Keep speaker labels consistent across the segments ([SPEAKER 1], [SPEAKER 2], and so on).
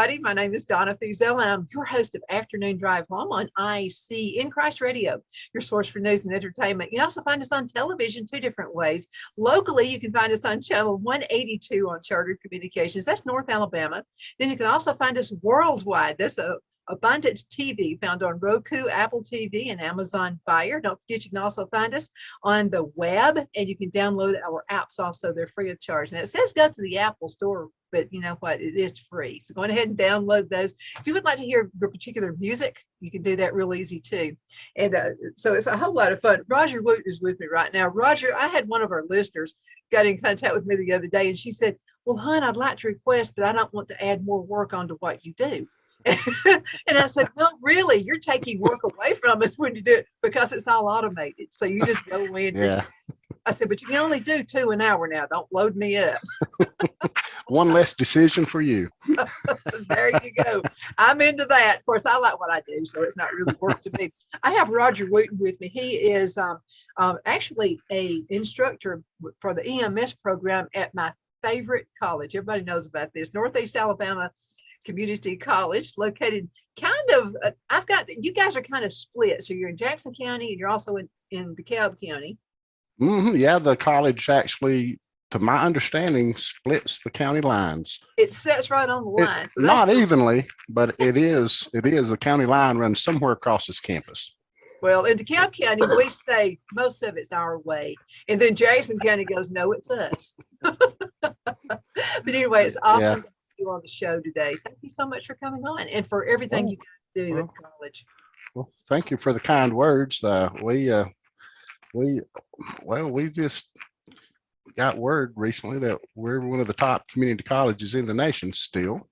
[SPEAKER 1] everybody. My name is Donna Fizel, and I'm your host of Afternoon Drive Home on IC in Christ Radio, your source for news and entertainment. You can also find us on television two different ways. Locally, you can find us on channel 182 on Charter Communications. That's North Alabama. Then you can also find us worldwide. That's Abundance TV, found on Roku, Apple TV, and Amazon Fire. Don't forget, you can also find us on the web, and you can download our apps also. They're free of charge. And it says go to the Apple Store, but you know what? It is free. So go ahead and download those. If you would like to hear your particular music, you can do that real easy too. And so it's a whole lot of fun. Roger Wooten is with me right now. Roger, I had one of our listeners got in contact with me the other day, and she said, well, hon, I'd like to request, but I don't want to add more work onto what you do. And I said, well, really, you're taking work away from us when you do it because it's all automated. So you just go in.
[SPEAKER 2] Yeah.
[SPEAKER 1] I said, but you can only do 2 an hour now. Don't load me up.
[SPEAKER 2] One less decision for you.
[SPEAKER 1] There you go. I'm into that. Of course, I like what I do, so it's not really work to me. I have Roger Wooten with me. He is actually a instructor for the EMS program at my favorite college. Everybody knows about this, Northeast Alabama Community College, located kind of, you guys are kind of split. So you're in Jackson County and you're also in DeKalb County.
[SPEAKER 2] Yeah, the college actually, to my understanding, splits the county lines.
[SPEAKER 1] It sets right on the line. So
[SPEAKER 2] not evenly, but it is the county line runs somewhere across this campus.
[SPEAKER 1] Well, in DeKalb County, we say most of it's our way. And then Jackson County goes, no, it's us. But anyway, it's awesome. Yeah. You on the show today. Thank you so much for coming on and for everything you guys do at college.
[SPEAKER 2] Well, thank you for the kind words. We just got word recently that we're one of the top community colleges in the nation still.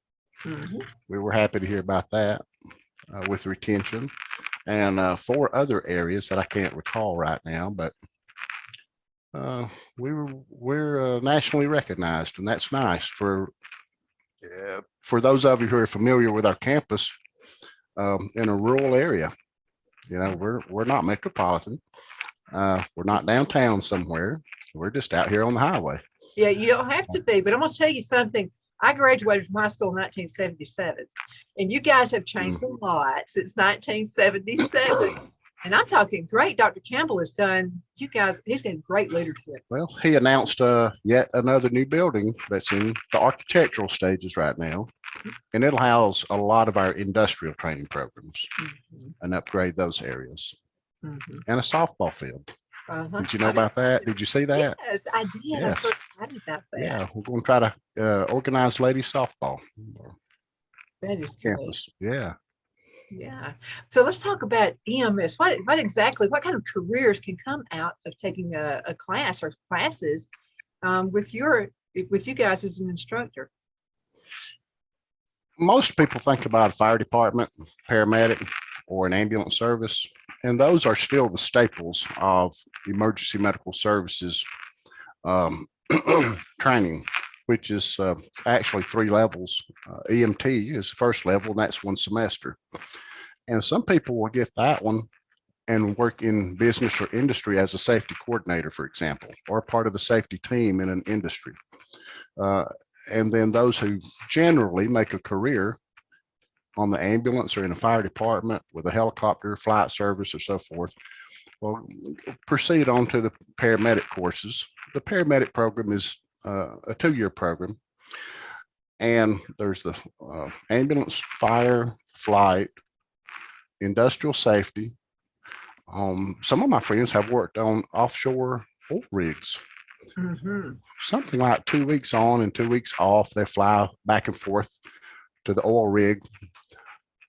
[SPEAKER 2] We were happy to hear about that with retention and 4 other areas that I can't recall right now, but we're nationally recognized, and that's nice for those of you who are familiar with our campus in a rural area. You know, we're not metropolitan. We're not downtown somewhere. We're just out here on the highway.
[SPEAKER 1] Yeah, you don't have to be, but I'm going to tell you something. I graduated from high school in 1977, and you guys have changed a lot since 1977. And I'm talking great. Dr. Campbell has done, he's got great leadership.
[SPEAKER 2] Well, he announced yet another new building that's in the architectural stages right now. And it'll house a lot of our industrial training programs and upgrade those areas. And a softball field. Did you know about that? Did you see that?
[SPEAKER 1] Yes, I did. Yes. I'm so excited about that.
[SPEAKER 2] Yeah, we're going to try to organize ladies softball.
[SPEAKER 1] That is
[SPEAKER 2] campus.
[SPEAKER 1] Great.
[SPEAKER 2] Yeah.
[SPEAKER 1] Yeah. So let's talk about EMS. What kind of careers can come out of taking a class or classes with you guys as an instructor?
[SPEAKER 2] Most people think about a fire department, paramedic, or an ambulance service, and those are still the staples of emergency medical services training, which is actually 3 levels. EMT is the first level, and that's 1 semester. And some people will get that one and work in business or industry as a safety coordinator, for example, or part of the safety team in an industry. And then those who generally make a career on the ambulance or in a fire department with a helicopter, flight service, or so forth, will proceed on to the paramedic courses. The paramedic program is a 2-year program. And there's the ambulance, fire, flight, industrial safety. Some of my friends have worked on offshore oil rigs. Something like 2 weeks on and 2 weeks off. They fly back and forth to the oil rig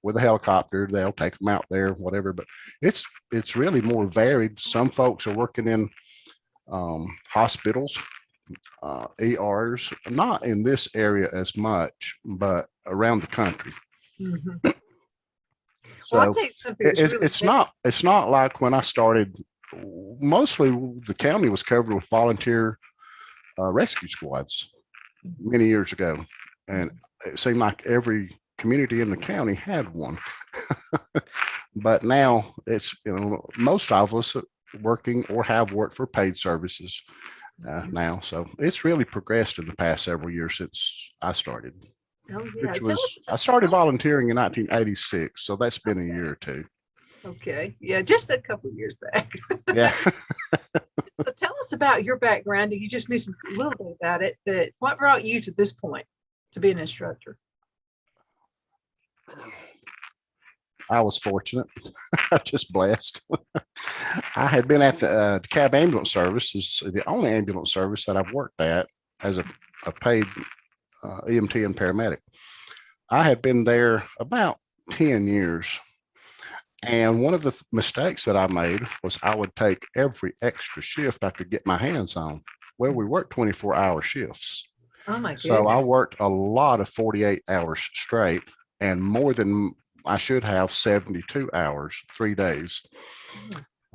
[SPEAKER 2] with a helicopter. They'll take them out there, whatever. But it's really more varied. Some folks are working in hospitals, ERs, not in this area as much, but around the country. So
[SPEAKER 1] well,
[SPEAKER 2] it's not like when I started. Mostly the county was covered with volunteer rescue squads many years ago, and it seemed like every community in the county had one. But now it's, most of us are working or have worked for paid services now. So it's really progressed in the past several years since I started.
[SPEAKER 1] Oh, yeah.
[SPEAKER 2] which
[SPEAKER 1] Tell us
[SPEAKER 2] was, I
[SPEAKER 1] about,
[SPEAKER 2] started volunteering in 1986. So that's been a year or two.
[SPEAKER 1] okay. Yeah, just a couple of years back.
[SPEAKER 2] Yeah.
[SPEAKER 1] So tell us about your background. You just mentioned a little bit about it, but what brought you to this point to be an instructor?
[SPEAKER 2] I was fortunate, just blessed. I had been at the cab ambulance service, is the only ambulance service that I've worked at as a paid EMT and paramedic. I had been there about 10 years. And one of the mistakes that I made was I would take every extra shift I could get my hands on. Well, we worked 24-hour shifts.
[SPEAKER 1] Oh my
[SPEAKER 2] So I
[SPEAKER 1] goodness.
[SPEAKER 2] worked a lot of 48 hours straight and more than I should have 72 hours, 3 days.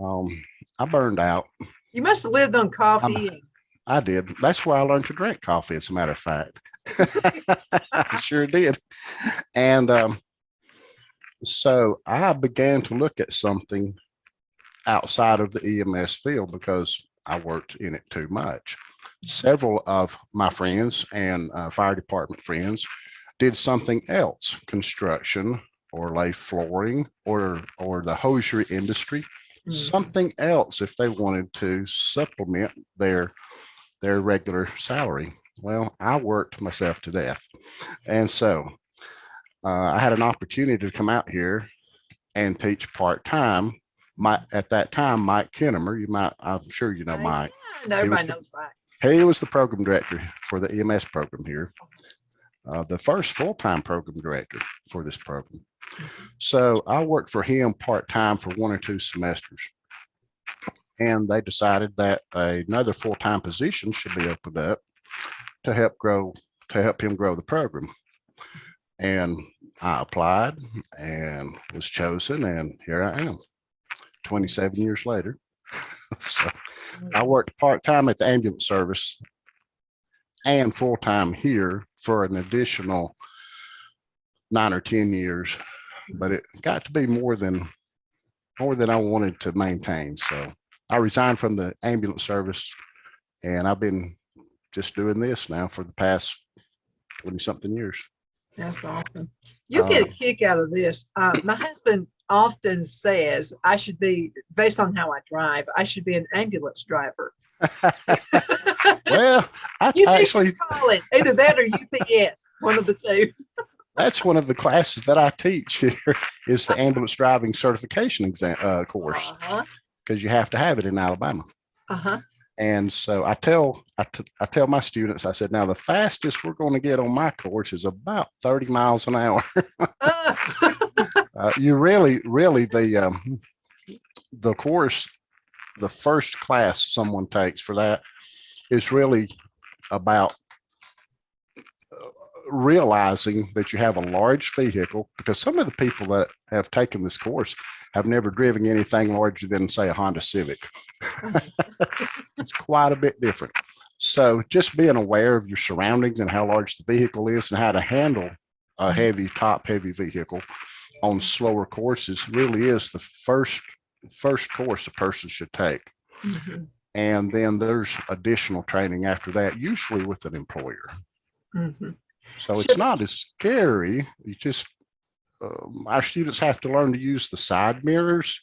[SPEAKER 2] Um, I burned out.
[SPEAKER 1] You must have lived on
[SPEAKER 2] I'm,
[SPEAKER 1] coffee.
[SPEAKER 2] I did. That's where I learned to drink coffee, as a matter of fact. I sure did. And so I began to look at something outside of the EMS field because I worked in it too much. Several of my friends and fire department friends did something else, construction or lay flooring or the hosiery industry, something else if they wanted to supplement their regular salary. Well, I worked myself to death. And so I had an opportunity to come out here and teach part-time. At that time, Mike Kinnemer, I'm sure you know Mike.
[SPEAKER 1] Yeah, everybody knows Mike.
[SPEAKER 2] He was the program director for the EMS program here, the first full-time program director for this program. So I worked for him part-time for 1 or 2 semesters. And they decided that another full-time position should be opened up to help him grow the program. And I applied and was chosen, and here I am 27 years later. So I worked part-time at the ambulance service and full-time here for an additional 9 or 10 years, but it got to be more than I wanted to maintain. So I resigned from the ambulance service, and I've been just doing this now for the past 20 something years.
[SPEAKER 1] That's awesome. You'll get a kick out of this. My husband often says I should be, based on how I drive, I should be an ambulance driver.
[SPEAKER 2] Well, I
[SPEAKER 1] You
[SPEAKER 2] actually
[SPEAKER 1] call it either that or UPS, one of the two.
[SPEAKER 2] that's one of the classes that I teach here is the ambulance driving certification exam course, because you have to have it in Alabama. And so I tell my students, I said, now the fastest we're going to get on my course is about 30 miles an hour. You really the course, the first class someone takes for that is really about realizing that you have a large vehicle, because some of the people that have taken this course have never driven anything larger than, say, a Honda Civic. It's quite a bit different. So just being aware of your surroundings and how large the vehicle is and how to handle a heavy vehicle on slower courses really is the first course a person should take. And then there's additional training after that, usually with an employer. So it's not as scary. You just, our students have to learn to use the side mirrors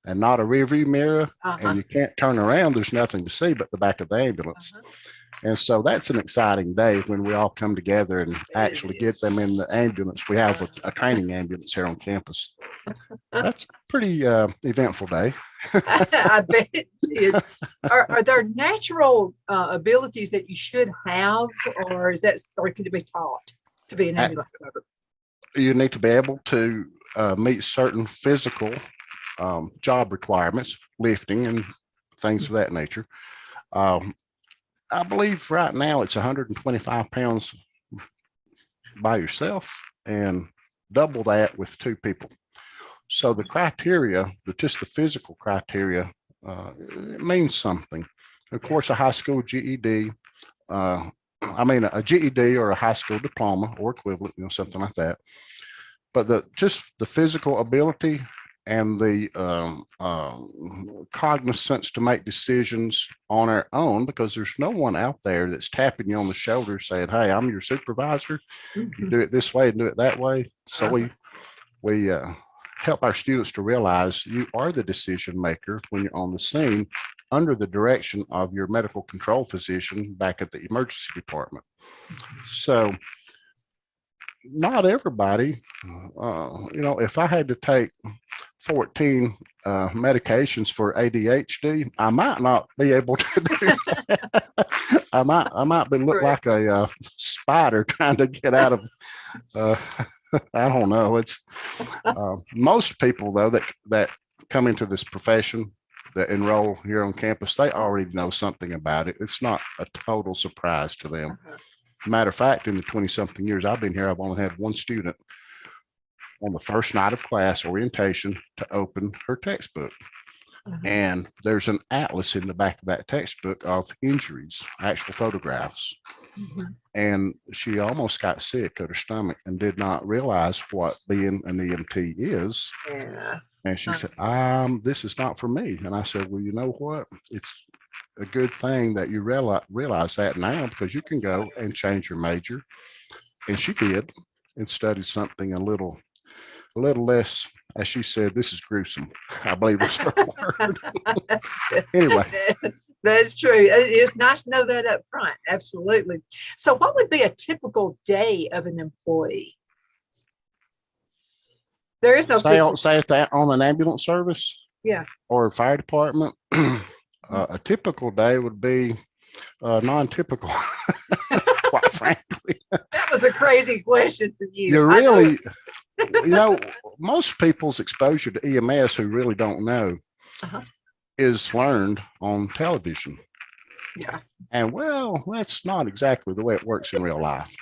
[SPEAKER 2] and not a rear view mirror. And you can't turn around. There's nothing to see but the back of the ambulance. And so that's an exciting day when we all come together and actually get them in the ambulance. We have a training ambulance here on campus. That's a pretty eventful day.
[SPEAKER 1] I bet it is. Are there natural abilities that you should have, or could it be taught to be an ambulance driver?
[SPEAKER 2] You need to be able to meet certain physical job requirements, lifting and things of that nature. I believe right now it's 125 pounds by yourself and double that with 2 people. So the criteria, just the physical criteria, it means something. Of course, a high school GED, a GED or a high school diploma or equivalent, something like that. But just the physical ability and the cognizance to make decisions on our own, because there's no one out there that's tapping you on the shoulder saying, hey, I'm your supervisor. You do it this way and do it that way. So we help our students to realize you are the decision maker when you're on the scene under the direction of your medical control physician back at the emergency department. So not everybody, if I had to take 14 medications for ADHD, I might not be able to do that. I might be look like a spider trying to get out of I don't know. It's most people though that come into this profession that enroll here on campus, they already know something about it. It's not a total surprise to them. Matter of fact, in the 20-something years I've been here, I've only had one student on the first night of class orientation to open her textbook. And there's an atlas in the back of that textbook of injuries, actual photographs. And she almost got sick at her stomach and did not realize what being an EMT is. And she said, this is not for me. And I said, well, you know what? It's a good thing that you realize that now, because you can go and change your major. And she did, and studied something a little less, as she said, this is gruesome, I believe was her word. Anyway.
[SPEAKER 1] That's true. It's nice to know that up front. Absolutely. So what would be a typical day of an employee? There is no
[SPEAKER 2] say if that on an ambulance service, or fire department. A typical day would be non-typical, quite frankly.
[SPEAKER 1] That was a crazy question for you.
[SPEAKER 2] You really, most people's exposure to EMS who really don't know is learned on television. And well, that's not exactly the way it works in real life.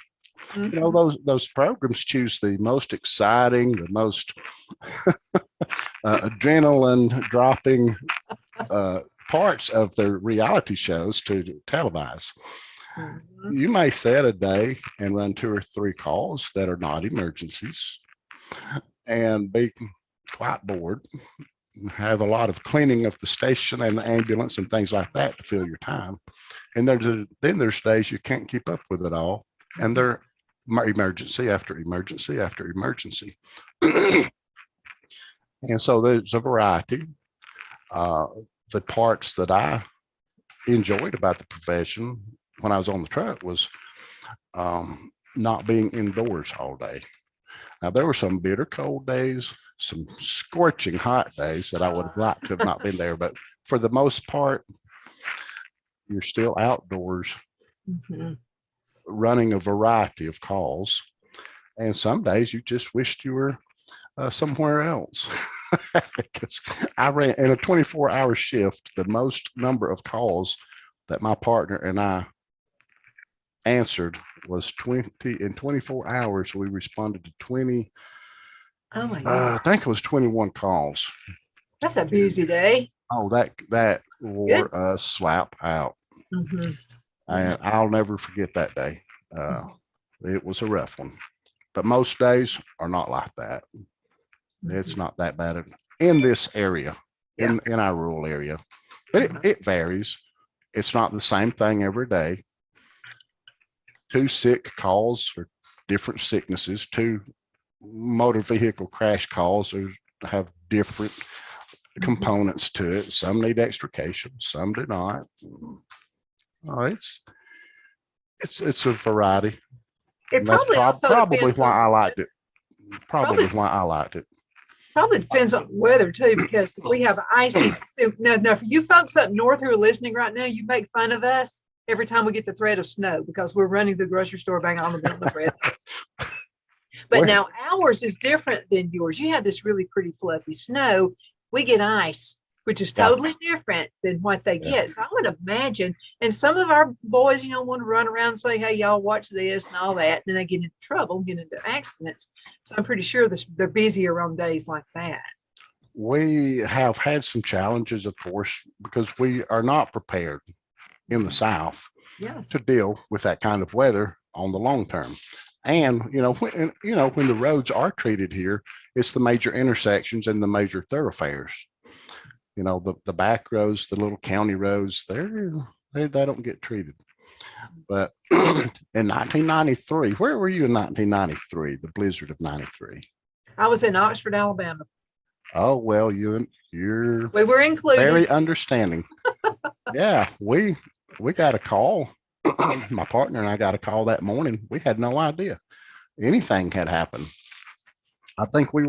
[SPEAKER 2] Those programs choose the most exciting, the most adrenaline dropping parts of their reality shows to televise. You may set a day and run 2 or 3 calls that are not emergencies and be quite bored, have a lot of cleaning of the station and the ambulance and things like that to fill your time. And then there's days you can't keep up with it all, and they're emergency after emergency after emergency. And so there's a variety. The parts that I enjoyed about the profession when I was on the truck was not being indoors all day. Now, there were some bitter cold days, some scorching hot days that I would have liked to have not been there, but for the most part, you're still outdoors running a variety of calls. And some days you just wished you were somewhere else. Because I ran in a 24-hour shift, the most number of calls that my partner and I answered was 20. In 24 hours, we responded to 20.
[SPEAKER 1] Oh my God.
[SPEAKER 2] I think it was 21 calls.
[SPEAKER 1] That's a busy day.
[SPEAKER 2] Oh, that wore us slap out. And I'll never forget that day. It was a rough one, but most days are not like that. It's not that bad in this area, in our rural area, but it varies. It's not the same thing every day. 2 sick calls for different sicknesses, 2 motor vehicle crash calls have different components to it. Some need extrication, some do not. It's a variety.
[SPEAKER 1] That's
[SPEAKER 2] probably why I liked it. Probably depends on weather too, because we have icy. Now for you folks up north who are listening right now, you make fun of us every time we get the threat of snow because we're running the grocery store bang on the middle of the bread. But now ours is different than yours. You have this really pretty fluffy snow. We get ice, which is totally different than what they get. So I would imagine, and some of our boys, want to run around and say, hey, y'all watch this and all that. And then they get into trouble, get into accidents. So I'm pretty sure they're busier on days like that. We have had some challenges, of course, because we are not prepared in the South to deal with that kind of weather on the long term. And when the roads are treated here, it's the major intersections and the major thoroughfares. The back roads, the little county roads, they don't get treated. But in 1993, where were you in 1993, the blizzard of 93?
[SPEAKER 1] I was in Oxford, Alabama.
[SPEAKER 2] Oh, well, you're
[SPEAKER 1] We were included.
[SPEAKER 2] very understanding. Yeah, we got a call. My partner and I got a call that morning. We had no idea anything had happened. I think we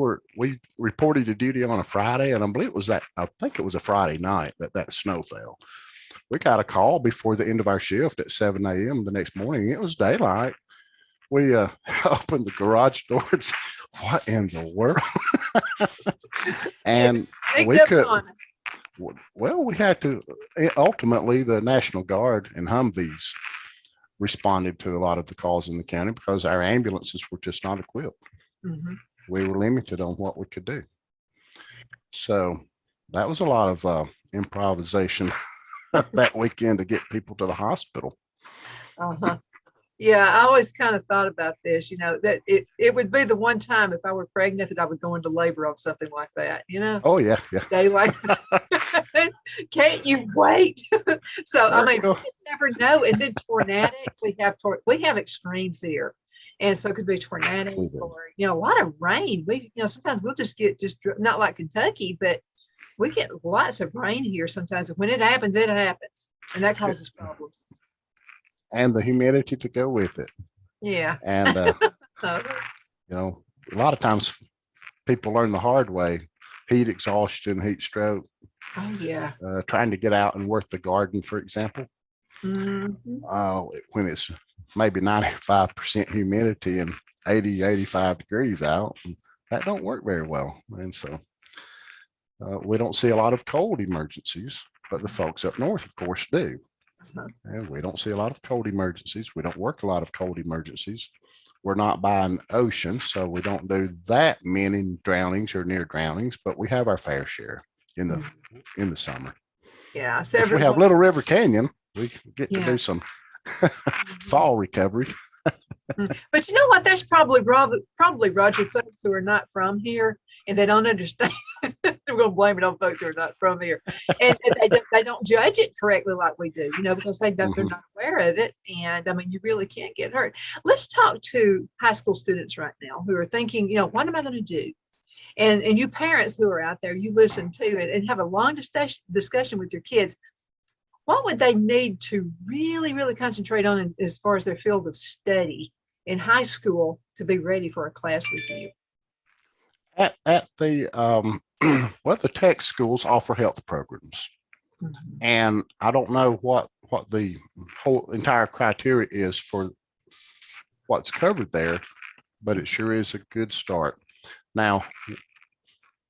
[SPEAKER 2] reported to duty on a Friday, and I think it was a Friday night that snow fell. We got a call before the end of our shift at 7 a.m. the next morning. It was daylight. We opened the garage doors. What in the world? And we could. Well, we had to. Ultimately, the National Guard and Humvees responded to a lot of the calls in the county because our ambulances were just not equipped. Mm-hmm. We were limited on what we could do. So that was a lot of improvisation that weekend to get people to the hospital.
[SPEAKER 1] Uh-huh. Yeah, I always kind of thought about this, that it would be the one time if I were pregnant that I would go into labor on something like that,
[SPEAKER 2] Oh, yeah.
[SPEAKER 1] Day like that. Can't you wait? So, I mean, we just never know. And then tornadic, we have extremes here. And so it could be tornadic or, a lot of rain. Sometimes we'll just get not like Kentucky, but we get lots of rain here sometimes. When it happens, and that causes problems.
[SPEAKER 2] And the humidity to go with it.
[SPEAKER 1] Yeah.
[SPEAKER 2] And, a lot of times people learn the hard way, heat exhaustion, heat stroke.
[SPEAKER 1] Oh, yeah.
[SPEAKER 2] Trying to get out and work the garden, for example. Mm-hmm. When it's maybe 95% humidity and 85 degrees out, that don't work very well. And so we don't see a lot of cold emergencies, but the folks up north, of course, do. And we don't see a lot of cold emergencies. We don't work a lot of cold emergencies. We're not by an ocean, so we don't do that many drownings or near drownings, but we have our fair share in the summer.
[SPEAKER 1] Yeah.
[SPEAKER 2] So if we have Little River Canyon, we get to do some fall recovery.
[SPEAKER 1] But you know what? That's probably Roger, folks who are not from here and they don't understand. We're going to blame it on folks who are not from here, and they don't judge it correctly like we do, because they're not aware of it. And I mean, you really can't get hurt. Let's talk to high school students right now who are thinking, what am I going to do? And you parents who are out there, you listen to it and have a long discussion with your kids. What would they need to really, really concentrate on as far as their field of study in high school to be ready for a class with you?
[SPEAKER 2] At the the tech schools offer health programs, and I don't know what the whole entire criteria is for what's covered there, but it sure is a good start. Now,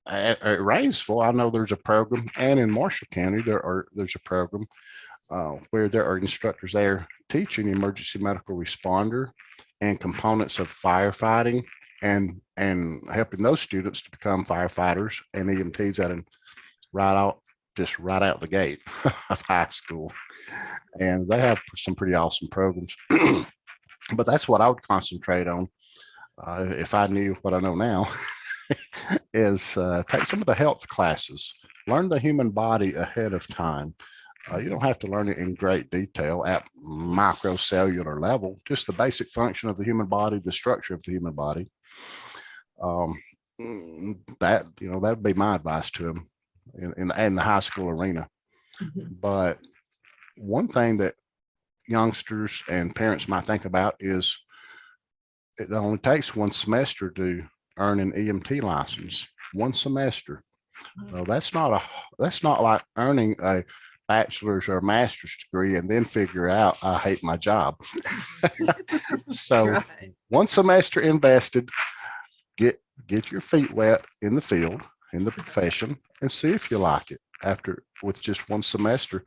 [SPEAKER 2] at Rainsville, I know there's a program, and in Marshall County there's a program where there are instructors there teaching emergency medical responder and components of firefighting and helping those students to become firefighters and EMTs right out the gate of high school. And they have some pretty awesome programs. But that's what I would concentrate on if I knew what I know now. Is take some of the health classes, learn the human body ahead of time. You don't have to learn it in great detail at microcellular level, just the basic function of the human body, the structure of the human body. That would be my advice to them in the high school arena. Mm-hmm. But one thing that youngsters and parents might think about is it only takes one semester to earn an EMT license. One semester. That's not like earning a bachelor's or a master's degree and then figure out I hate my job. So right. One semester invested, get your feet wet in the field, in the profession, and see if you like it with just one semester.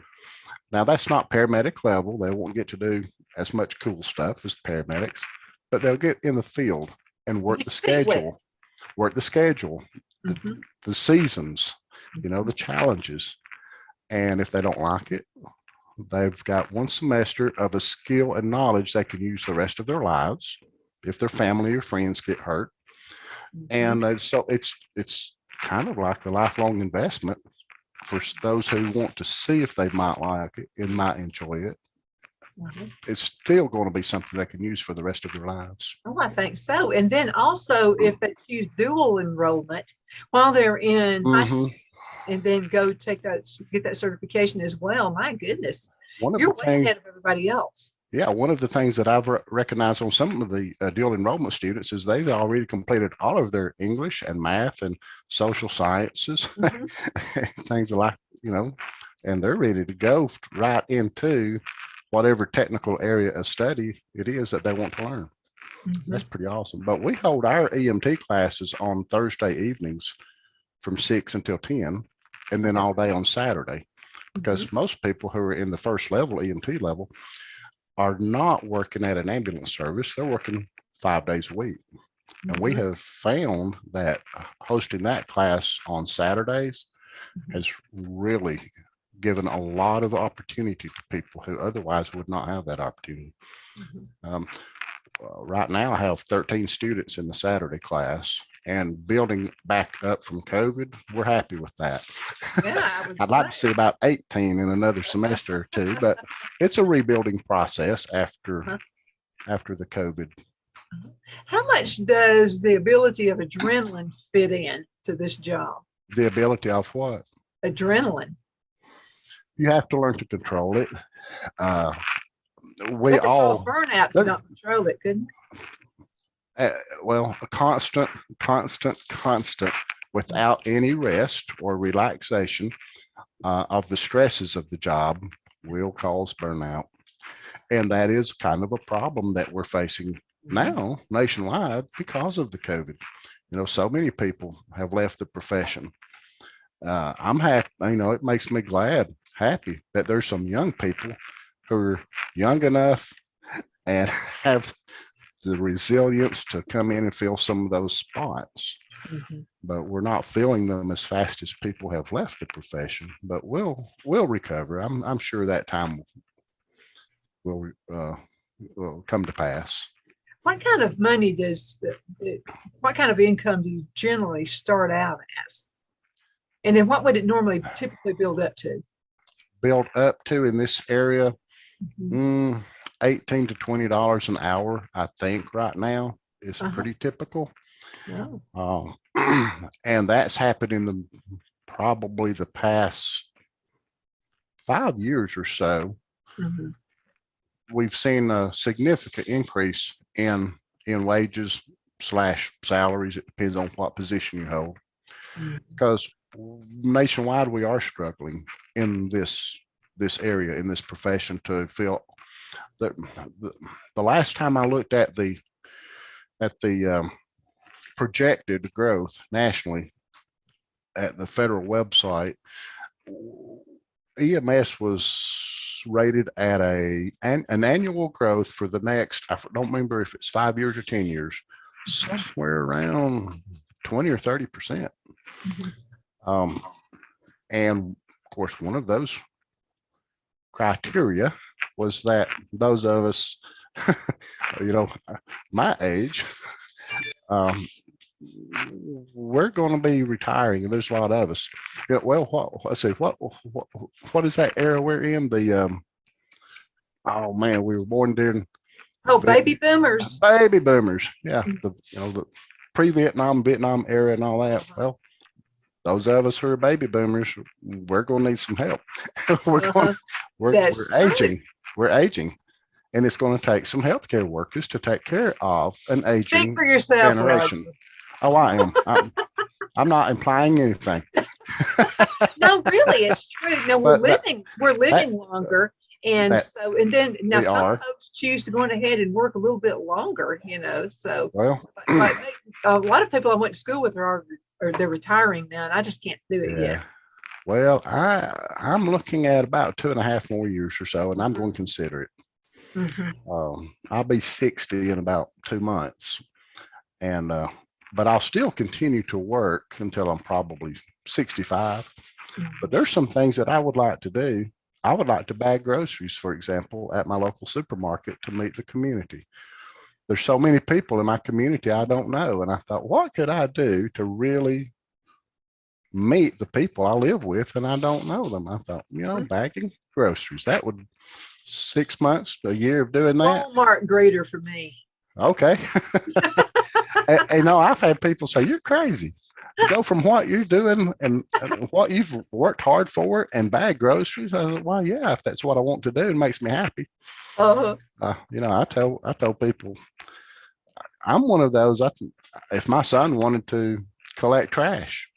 [SPEAKER 2] Now that's not paramedic level. They won't get to do as much cool stuff as the paramedics, but they'll get in the field and work the schedule, mm-hmm. the seasons, the challenges. And if they don't like it, they've got one semester of a skill and knowledge they can use the rest of their lives. if their family or friends get hurt. And so it's kind of like a lifelong investment for those who want to see if they might like it and might enjoy it. It's still going to be something they can use for the rest of their lives.
[SPEAKER 1] Oh, I think so. And then also, if they choose dual enrollment while they're in high school, and then go take that, get that certification as well. My goodness, you're way ahead of everybody else.
[SPEAKER 2] Yeah, one of the things that I've recognized on some of the dual enrollment students is they've already completed all of their English and math and social sciences, things like, and they're ready to go right into whatever technical area of study it is that they want to learn. That's pretty awesome. But we hold our EMT classes on Thursday evenings from 6 until 10, and then all day on Saturday, because most people who are in the first level, EMT level, are not working at an ambulance service. They're working 5 days a week. And we have found that hosting that class on Saturdays has really given a lot of opportunity to people who otherwise would not have that opportunity. Right now, I have 13 students in the Saturday class, and building back up from COVID, we're happy with that.
[SPEAKER 1] Yeah,
[SPEAKER 2] I'd like to see about 18 in another semester or two, but it's a rebuilding process after the COVID.
[SPEAKER 1] How much does the ability of adrenaline fit in to this job?
[SPEAKER 2] The ability of what?
[SPEAKER 1] Adrenaline.
[SPEAKER 2] You have to learn to control it. We all
[SPEAKER 1] burnout to not control it, couldn't
[SPEAKER 2] it? Well, a constant without any rest or relaxation of the stresses of the job will cause burnout. And that is kind of a problem that we're facing now nationwide because of the COVID. So many people have left the profession. I'm happy, it makes me happy that there's some young people who are young enough and have the resilience to come in and fill some of those spots. But we're not filling them as fast as people have left the profession, but we'll recover. I'm sure that time will come to pass.
[SPEAKER 1] What kind of money what kind of income do you generally start out as? And then what would it normally typically build up to?
[SPEAKER 2] Build up to in this area, $18 to $20 an hour, I think right now is pretty typical. And that's happened in probably the past 5 years or so. We've seen a significant increase in wages / salaries. It depends on what position you hold, because nationwide we are struggling in this area, in this profession, to fill. The last time I looked at the projected growth nationally at the federal website, EMS was rated at an annual growth for the next, I don't remember if it's 5 years or 10 years, somewhere around 20 or 30%. And of course, one of those criteria was that those of us, my age, we're going to be retiring, and there's a lot of us. Well, what is that era we're in? Oh man, we were born during
[SPEAKER 1] baby boomers.
[SPEAKER 2] Baby boomers, yeah. The pre-Vietnam, Vietnam era, and all that. Well, those of us who are baby boomers, we're going to need some help. we're aging. We're aging, and it's going to take some healthcare workers to take care of an aging
[SPEAKER 1] Speak for yourself,
[SPEAKER 2] generation. Roger. Oh, I am. I'm not implying anything.
[SPEAKER 1] No, really, it's true. No, we're living longer. And then some folks choose to go ahead and work a little bit longer, so like a lot of people I went to school with they're retiring now, and I just can't do it yet.
[SPEAKER 2] Well, I'm looking at about 2.5 more years or so, and I'm going to consider it. I'll be 60 in about 2 months, and but I'll still continue to work until I'm probably 65. But there's some things that I would like to do. I would like to bag groceries, for example, at my local supermarket to meet the community. there's so many people in my community I don't know. And I thought, what could I do to really meet the people I live with and I don't know them? I thought, bagging groceries, that would 6 months, a year of doing that.
[SPEAKER 1] Walmart greeter for me.
[SPEAKER 2] Okay. And I've had people say, you're crazy. Go from what you're doing and what you've worked hard for and bag groceries. I said, well, yeah, if that's what I want to do, it makes me happy. I tell people I'm one of those. If my son wanted to collect trash,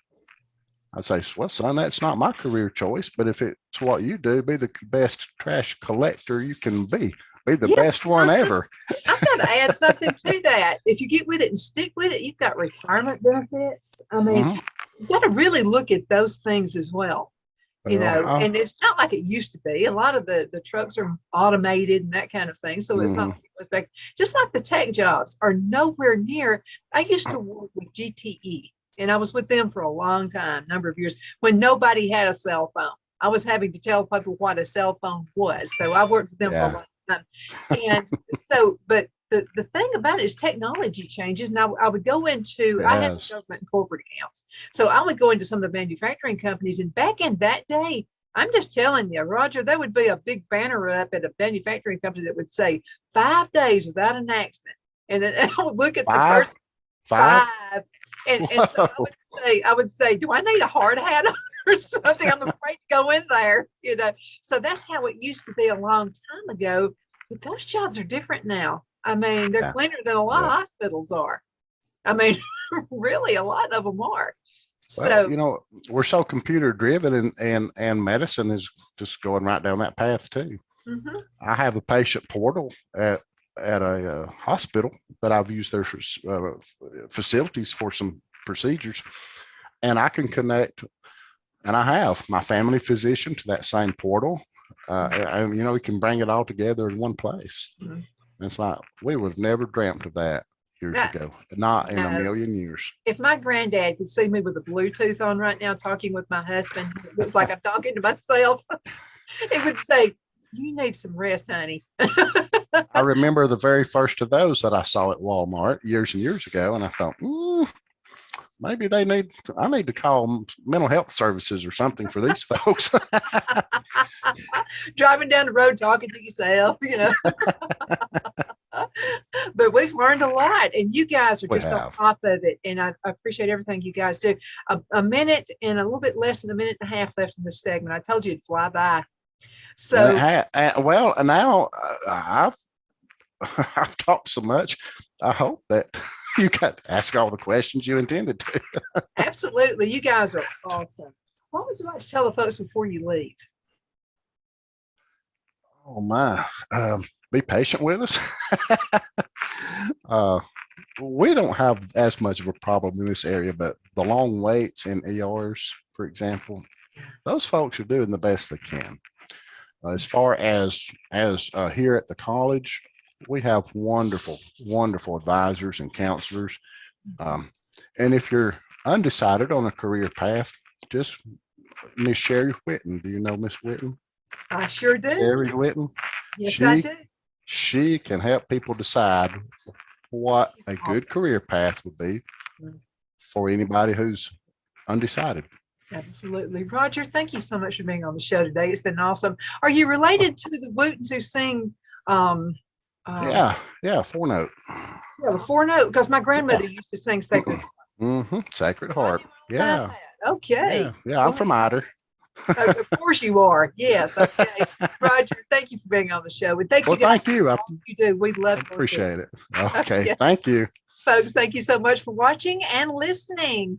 [SPEAKER 2] I'd say, well, son, that's not my career choice, but if it's what you do, be the best trash collector you can be. Be the best one ever.
[SPEAKER 1] I've got to add something to that. If you get with it and stick with it, you've got retirement benefits. I mean, you've got to really look at those things as well. And it's not like it used to be. A lot of the trucks are automated and that kind of thing. So it's not just like the tech jobs are nowhere near. I used to work with GTE, and I was with them for a long time, number of years, when nobody had a cell phone. I was having to tell people what a cell phone was. So I worked with them for a long time. And so, but the thing about it is technology changes. Now I would go into, I had government and corporate accounts. So I would go into some of the manufacturing companies, and back in that day, I'm just telling you, Roger, there would be a big banner up at a manufacturing company that would say 5 days without an accident. And then I would look at the first five. And so I would say, do I need a hard hat on or something? I'm afraid to go in there, So that's how it used to be a long time ago. But those jobs are different now. I mean, they're cleaner than a lot of hospitals are. I mean, really, a lot of them are.
[SPEAKER 2] Well, so, we're so computer driven, and medicine is just going right down that path too. I have a patient portal at a hospital that I've used their facilities for some procedures, and I can connect, and I have my family physician to that same portal. We can bring it all together in one place. It's like we would have never dreamt of that years ago, not in a million years.
[SPEAKER 1] If my granddad could see me with a Bluetooth on right now, talking with my husband, it looks like I'm talking to myself. He would say, "You need some rest, honey."
[SPEAKER 2] I remember the very first of those that I saw at Walmart years and years ago, and I thought, maybe I need to call mental health services or something for these folks.
[SPEAKER 1] Driving down the road, talking to yourself, But we've learned a lot, and you guys are just on top of it. And I appreciate everything you guys do. A minute and a little bit less than a minute and a half left in this segment. I told you it'd fly by. So,
[SPEAKER 2] now I've talked so much. I hope that you got to ask all the questions you intended to.
[SPEAKER 1] Absolutely. You guys are awesome. What would you like to tell the folks before you leave?
[SPEAKER 2] Oh my, be patient with us. We don't have as much of a problem in this area, but the long waits in ERs, for example, those folks are doing the best they can. As far as here at the college, we have wonderful, wonderful advisors and counselors. And if you're undecided on a career path, just Miss Sherry Wooten. Do you know Miss Wooten?
[SPEAKER 1] I sure do.
[SPEAKER 2] Sherry Wooten.
[SPEAKER 1] Yes, I do.
[SPEAKER 2] She can help people decide what a good career path would be for anybody who's undecided.
[SPEAKER 1] Absolutely. Roger, thank you so much for being on the show today. It's been awesome. Are you related to the Wootens who sing?
[SPEAKER 2] Yeah, four note.
[SPEAKER 1] Yeah, the four note, because my grandmother used to sing Sacred Heart.
[SPEAKER 2] Sacred Heart. Yeah.
[SPEAKER 1] Okay.
[SPEAKER 2] Yeah, I'm from Ider.
[SPEAKER 1] Of course you are. Yes. Okay. Roger, thank you for being on the show. And thank you guys.
[SPEAKER 2] Thank you.
[SPEAKER 1] You do. We love it.
[SPEAKER 2] Appreciate it. Okay. Thank you.
[SPEAKER 1] Folks, thank you so much for watching and listening.